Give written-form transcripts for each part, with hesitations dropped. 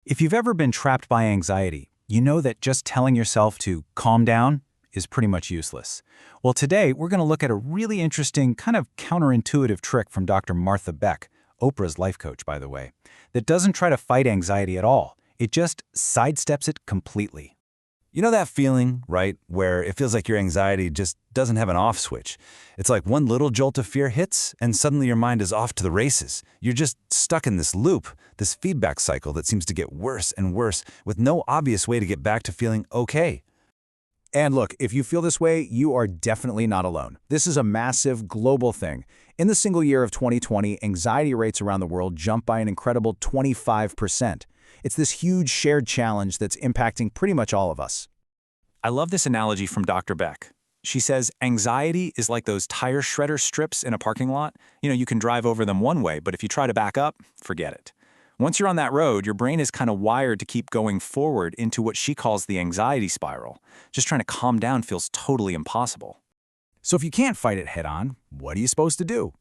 If you've ever been trapped by anxiety, you know that just telling yourself to calm down is pretty much useless. Well, today we're going to look at a really interesting, kind of counterintuitive trick from Dr. Martha Beck, Oprah's life coach, by the way, that doesn't try to fight anxiety at all. It just sidesteps it completely. You know that feeling, right, where it feels like your anxiety just doesn't have an off switch? It's like one little jolt of fear hits, and suddenly your mind is off to the races. You're just stuck in this loop, this feedback cycle that seems to get worse and worse with no obvious way to get back to feeling okay. And look, if you feel this way, you are definitely not alone. This is a massive global thing. In the single year of 2020, anxiety rates around the world jumped by an incredible 25%. It's this huge shared challenge that's impacting pretty much all of us. I love this analogy from Dr. Beck. She says anxiety is like those tire shredder strips in a parking lot. You can drive over them one way, but if you try to back up, forget it. Once you're on that road, your brain is kind of wired to keep going forward into what she calls the anxiety spiral. Just trying to calm down feels totally impossible. So if you can't fight it head on, what are you supposed to do?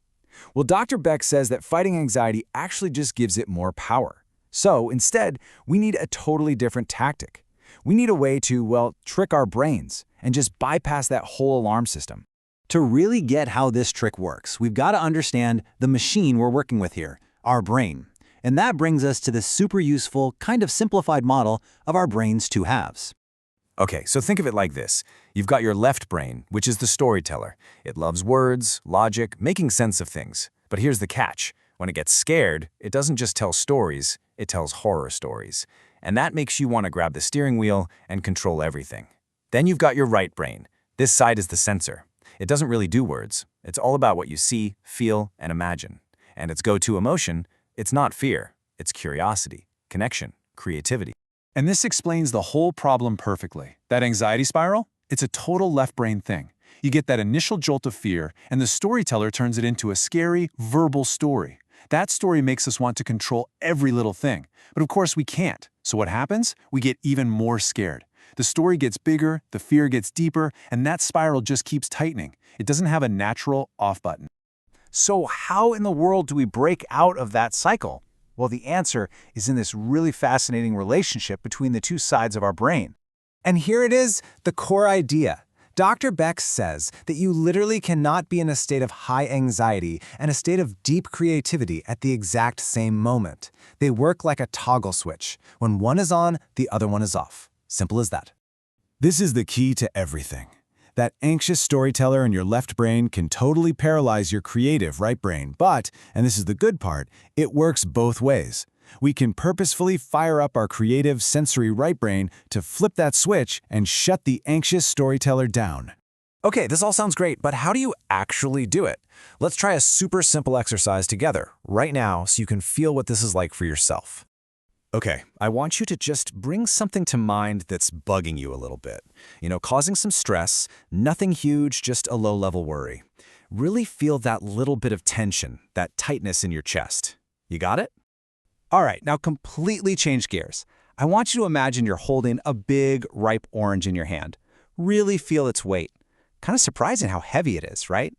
Well, Dr. Beck says that fighting anxiety actually just gives it more power. So instead, we need a totally different tactic. We need a way to, well, trick our brains and just bypass that whole alarm system. To really get how this trick works, we've got to understand the machine we're working with here, our brain. And that brings us to the super useful, kind of simplified model of our brain's two halves. Okay, so think of it like this. You've got your left brain, which is the storyteller. It loves words, logic, making sense of things. But here's the catch. When it gets scared, it doesn't just tell stories, it tells horror stories. And that makes you want to grab the steering wheel and control everything. Then you've got your right brain. This side is the sensor. It doesn't really do words. It's all about what you see, feel, and imagine. And its go-to emotion, it's not fear. It's curiosity, connection, creativity. And this explains the whole problem perfectly. That anxiety spiral, it's a total left brain thing. You get that initial jolt of fear, and the storyteller turns it into a scary, verbal story. That story makes us want to control every little thing. But of course we can't. So what happens? We get even more scared. The story gets bigger, the fear gets deeper, and that spiral just keeps tightening. It doesn't have a natural off button. So how in the world do we break out of that cycle? Well, the answer is in this really fascinating relationship between the two sides of our brain. And here it is, the core idea. Dr. Beck says that you literally cannot be in a state of high anxiety and a state of deep creativity at the exact same moment. They work like a toggle switch. When one is on, the other one is off. Simple as that. This is the key to everything. That anxious storyteller in your left brain can totally paralyze your creative right brain, but, and this is the good part, it works both ways. We can purposefully fire up our creative sensory right brain to flip that switch and shut the anxious storyteller down. Okay, this all sounds great, but how do you actually do it? Let's try a super simple exercise together right now so you can feel what this is like for yourself. Okay, I want you to just bring something to mind that's bugging you a little bit. Causing some stress, nothing huge, just a low-level worry. Really feel that little bit of tension, that tightness in your chest. You got it? All right, now completely change gears. I want you to imagine you're holding a big, ripe orange in your hand. Really feel its weight. Kind of surprising how heavy it is, right?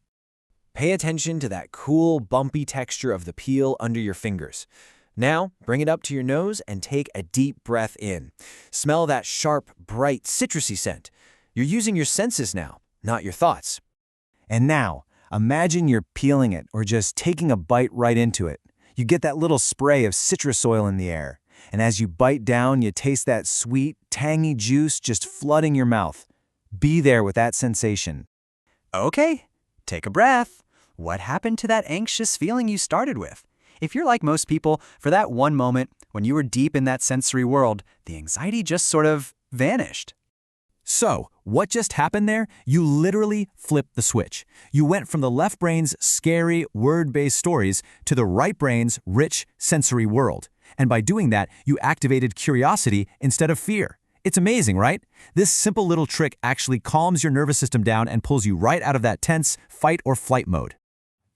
Pay attention to that cool, bumpy texture of the peel under your fingers. Now, bring it up to your nose and take a deep breath in. Smell that sharp, bright, citrusy scent. You're using your senses now, not your thoughts. And now, imagine you're peeling it or just taking a bite right into it. You get that little spray of citrus oil in the air. And as you bite down, you taste that sweet, tangy juice just flooding your mouth. Be there with that sensation. Okay, take a breath. What happened to that anxious feeling you started with? If you're like most people, for that one moment, when you were deep in that sensory world, the anxiety just sort of vanished. So, what just happened there? You literally flipped the switch. You went from the left brain's scary, word-based stories to the right brain's rich, sensory world. And by doing that, you activated curiosity instead of fear. It's amazing, right? This simple little trick actually calms your nervous system down and pulls you right out of that tense fight or flight mode.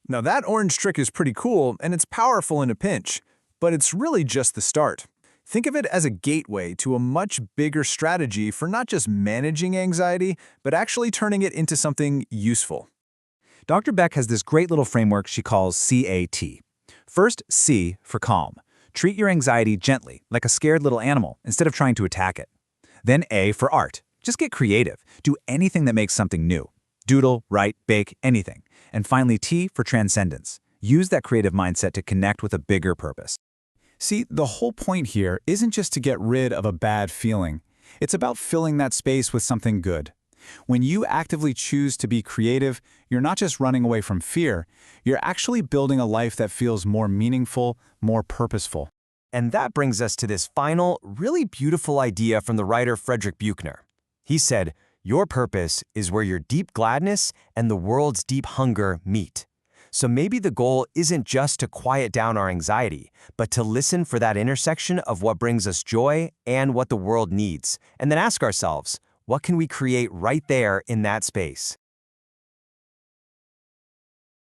Now that orange trick is pretty cool and it's powerful in a pinch, but it's really just the start. Think of it as a gateway to a much bigger strategy for not just managing anxiety, but actually turning it into something useful. Dr. Beck has this great little framework she calls CAT. First, C for calm. Treat your anxiety gently, like a scared little animal, instead of trying to attack it. Then A for art. Just get creative. Do anything that makes something new. Doodle, write, bake, anything. And finally T for transcendence. Use that creative mindset to connect with a bigger purpose. See, the whole point here isn't just to get rid of a bad feeling. It's about filling that space with something good. When you actively choose to be creative, you're not just running away from fear, you're actually building a life that feels more meaningful, more purposeful. And that brings us to this final, really beautiful idea from the writer Frederick Buechner. He said, "Your purpose is where your deep gladness and the world's deep hunger meet." So maybe the goal isn't just to quiet down our anxiety, but to listen for that intersection of what brings us joy and what the world needs, and then ask ourselves, what can we create right there in that space?